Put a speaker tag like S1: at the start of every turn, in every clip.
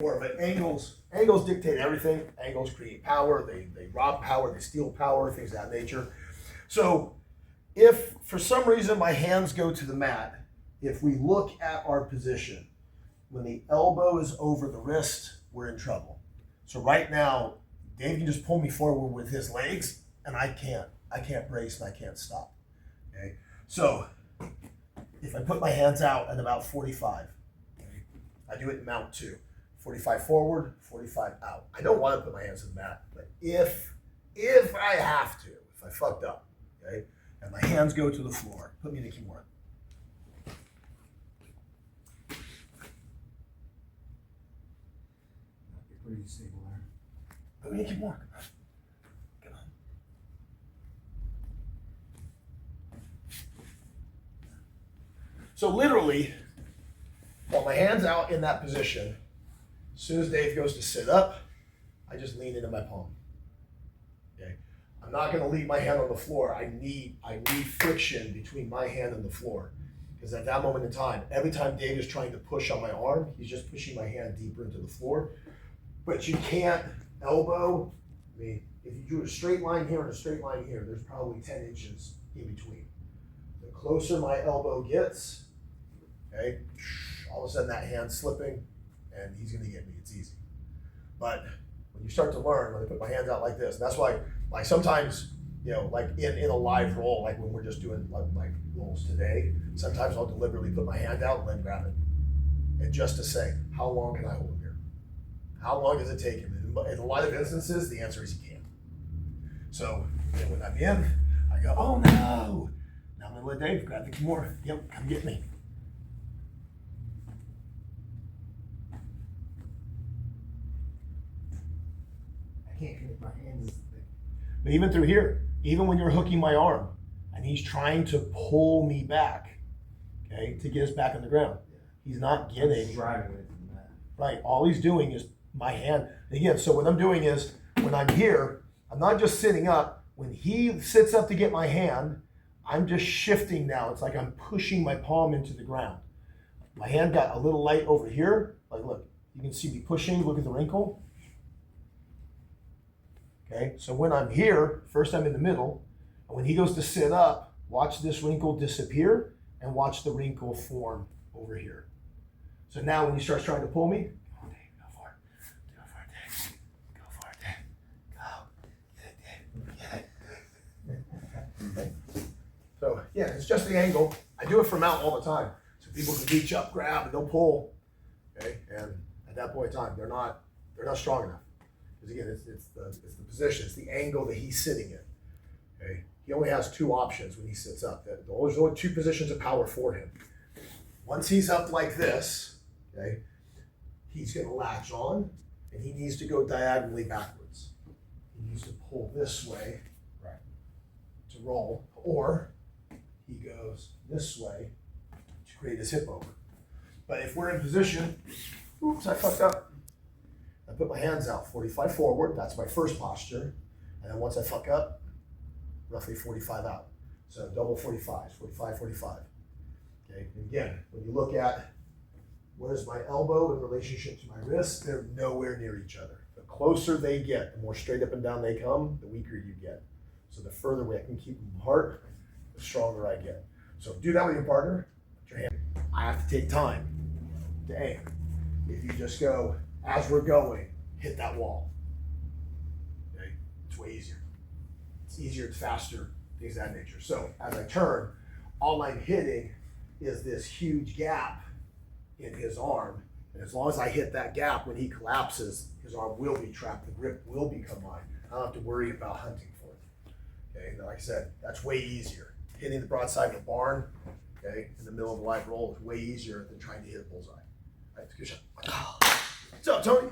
S1: But angles dictate everything. Angles create power. They rob power. They steal power. Things of that nature. So if for some reason my hands go to the mat, if we look at our position, when the elbow is over the wrist, we're in trouble. So right now, Dave can just pull me forward with his legs, and I can't brace and I can't stop. Okay. So if I put my hands out at about 45, okay, I do it in mount 2. 45 forward, 45 out. I don't want to put my hands in the mat, but if I have to, if I fucked up, okay, and my hands go to the floor, put me in a Kimura.
S2: You're pretty stable there.
S1: Put me in a Kimura. Come on. So literally, while my hand's out in that position, as soon as Dave goes to sit up, I just lean into my palm. Okay, I'm not going to leave my hand on the floor. I need friction between my hand and the floor, because at that moment in time, every time Dave is trying to push on my arm, he's just pushing my hand deeper into the floor. But you can't elbow. I mean, if you drew a straight line here and a straight line here, there's probably 10 inches in between. The closer my elbow gets, okay, all of a sudden that hand's slipping, and he's going to get me. It's easy. But when you start to learn, when I put my hands out like this, and that's why, like sometimes, you know, like in a live roll, like when we're just doing like rolls today, sometimes I'll deliberately put my hand out and then grab it, and just to say, how long can I hold him here? How long does it take him? In a lot of instances, the answer is you can't. So when I'm in, I go, oh no! Now I'm gonna let Dave grab the Kimura. Yep, come get me.
S2: Can't get my hands.
S1: But even through here, even when you're hooking my arm and he's trying to pull me back, okay, to get us back on the ground, he's not getting
S2: Driving it from that.
S1: right. All he's doing is my hand. And again, so what I'm doing is when I'm here, I'm not just sitting up. When he sits up to get my hand, I'm just shifting now. It's like I'm pushing my palm into the ground. My hand got a little light over here. Like, look, you can see me pushing. Look at the wrinkle. Okay, so when I'm here, first I'm in the middle, and when he goes to sit up, watch this wrinkle disappear and watch the wrinkle form over here. So now when he starts trying to pull me, come on, Dave, go for it. Go for it, Dave. Go for it, Dave. Go. Get it, Dave. Get it. Okay. So yeah, it's just the angle. I do it from out all the time. So people can reach up, grab, and they'll pull. Okay, and at that point in time, they're not strong enough. Because again, it's the position, it's the angle that he's sitting in. Okay, he only has 2 options when he sits up. There's only 2 positions of power for him. Once he's up like this, okay, he's going to latch on, and he needs to go diagonally backwards. He needs to pull this way, right, to roll, or he goes this way to create his hip over. But if we're in position, oops, I fucked up. I put my hands out, 45 forward, that's my first posture. And then once I fuck up, roughly 45 out. So double 45s, 45, 45. Okay, and again, when you look at where's my elbow in relationship to my wrist, they're nowhere near each other. The closer they get, the more straight up and down they come, the weaker you get. So the further away I can keep them apart, the stronger I get. So do that with your partner. Put your hand. I have to take time to aim. If you just go, as we're going, hit that wall. Okay, it's way easier. It's easier, it's faster, things of that nature. So as I turn, all I'm hitting is this huge gap in his arm. And as long as I hit that gap, when he collapses, his arm will be trapped, the grip will become mine. I don't have to worry about hunting for it. Okay, and like I said, that's way easier. Hitting the broadside of a barn, okay, in the middle of a live roll is way easier than trying to hit a bullseye. All right, good shot. What's up, Tony?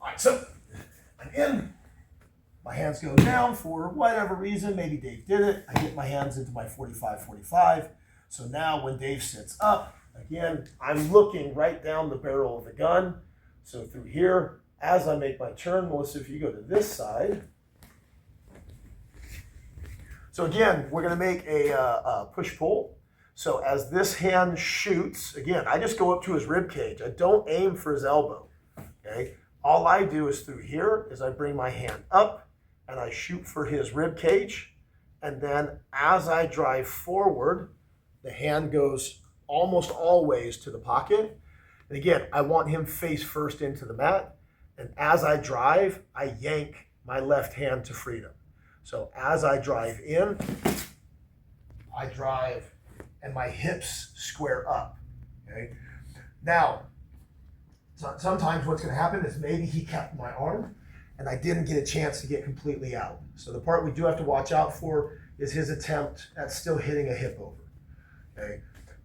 S1: All right, so I'm in. My hands go down for whatever reason. Maybe Dave did it. I get my hands into my 45. So now when Dave sits up, again, I'm looking right down the barrel of the gun. So through here, as I make my turn, Melissa, if you go to this side. So again, we're going to make a push-pull. So as this hand shoots, again, I just go up to his rib cage. I don't aim for his elbow, okay? All I do is through here is I bring my hand up and I shoot for his rib cage. And then as I drive forward, the hand goes almost always to the pocket. And again, I want him face first into the mat. And as I drive, I yank my left hand to freedom. So as I drive in, I drive and my hips square up, okay? Now, sometimes what's gonna happen is maybe he kept my arm and I didn't get a chance to get completely out. So the part we do have to watch out for is his attempt at still hitting a hip over, okay?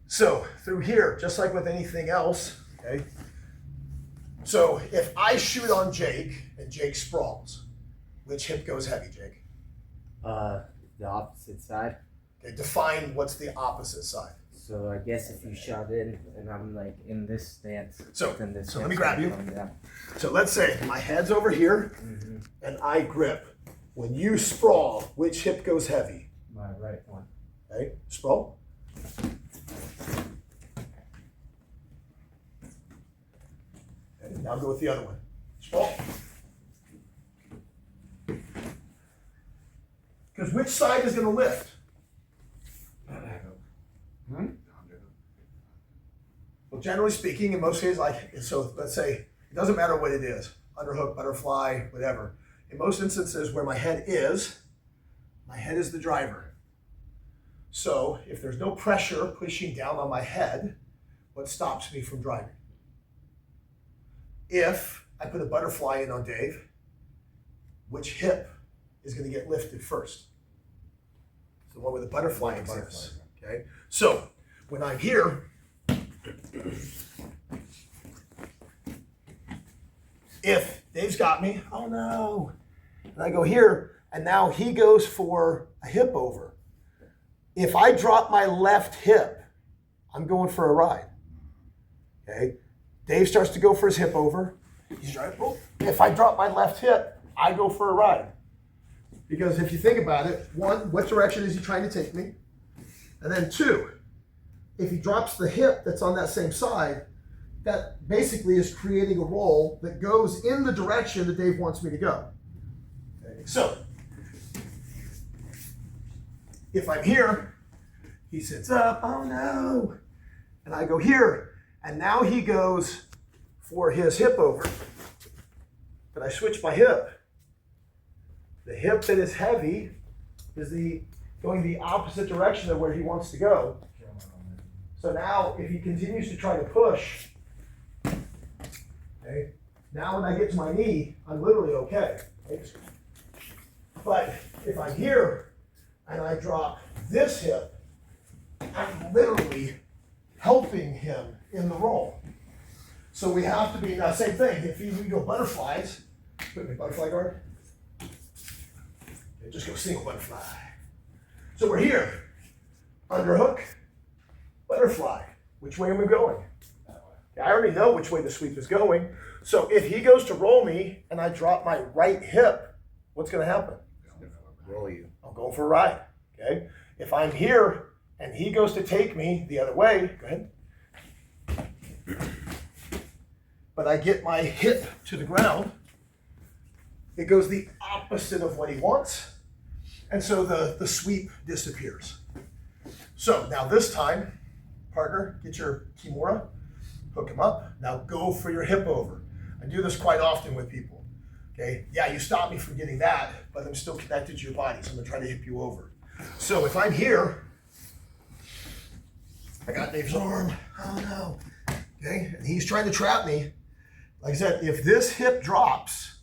S1: So through here, just like with anything else, okay? So if I shoot on Jake and Jake sprawls, which hip goes heavy, Jake?
S3: The opposite side.
S1: Okay, define what's the opposite side.
S3: So I guess if you shot in and I'm like in this stance,
S1: So,
S3: then this
S1: so let me
S3: stance
S1: grab you.
S3: will come down.
S1: So let's say my head's over here and I grip. When you sprawl, which hip goes heavy?
S3: My right one.
S1: Okay, sprawl. Okay, now go with the other one. Sprawl. Because which side is going to lift? Well, generally speaking, in most cases, so let's say it doesn't matter what it is, underhook, butterfly, whatever. In most instances where my head is the driver. So if there's no pressure pushing down on my head, what stops me from driving? If I put a butterfly in on Dave, which hip is going to get lifted first? It's the one where the butterfly exists. Okay. So when I'm here, if Dave's got me, oh no, and I go here, and now he goes for a hip over. If I drop my left hip, I'm going for a ride. Okay. Dave starts to go for his hip over. He's driving. Oh. If I drop my left hip, I go for a ride. Because if you think about it, one, what direction is he trying to take me? And then two, if he drops the hip that's on that same side, that basically is creating a roll that goes in the direction that Dave wants me to go. Okay. So, if I'm here, he sits up, oh no, and I go here, and now he goes for his hip over, but I switch my hip. The hip that is heavy is going the opposite direction of where he wants to go. So now if he continues to try to push, okay, now when I get to my knee, I'm literally okay. Okay? But if I'm here and I drop this hip, I'm literally helping him in the roll. So we have to be, now same thing, if we go butterflies, put me butterfly guard. Okay, just go single butterfly. So we're here, underhook, butterfly. Which way am I going? Okay, I already know which way the sweep is going. So if he goes to roll me and I drop my right hip, what's gonna happen?
S3: Roll you.
S1: I'll go for a ride, okay? If I'm here and he goes to take me the other way, go ahead. But I get my hip to the ground, it goes the opposite of what he wants, and so the sweep disappears. So now this time, partner, get your Kimura, hook him up, now go for your hip over. I do this quite often with people, okay? Yeah, you stop me from getting that, but I'm still connected to your body, so I'm gonna try to hip you over. So if I'm here, I got Dave's arm, oh no, okay? And he's trying to trap me. Like I said, if this hip drops,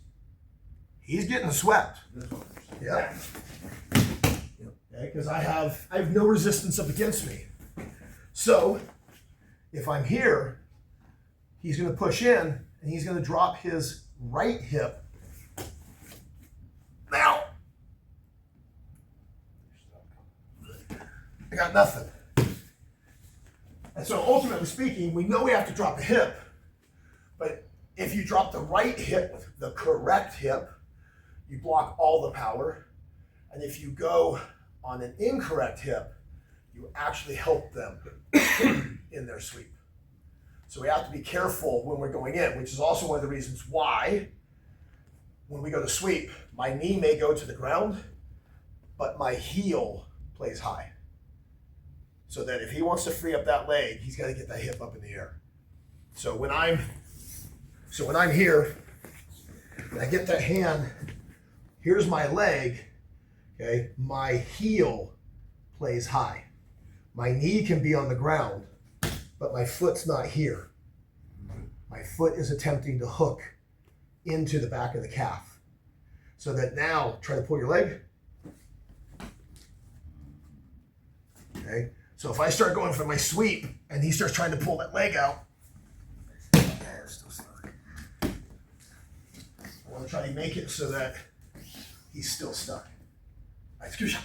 S1: he's getting swept. Yeah. Okay, because I have no resistance up against me. So if I'm here, he's going to push in and he's going to drop his right hip. Now, I got nothing. And so ultimately speaking, we know we have to drop the hip, but if you drop the right hip, the correct hip, you block all the power. And if you go on an incorrect hip, you actually help them in their sweep. So we have to be careful when we're going in, which is also one of the reasons why when we go to sweep, my knee may go to the ground, but my heel plays high. So that if he wants to free up that leg, he's got to get that hip up in the air. So when I'm here, and I get that hand, here's my leg, okay? My heel plays high. My knee can be on the ground, but my foot's not here. My foot is attempting to hook into the back of the calf. So that now, try to pull your leg. Okay? So if I start going for my sweep and he starts trying to pull that leg out, I'm still stuck. I want to try to make it so that he's still stuck. Excuse me.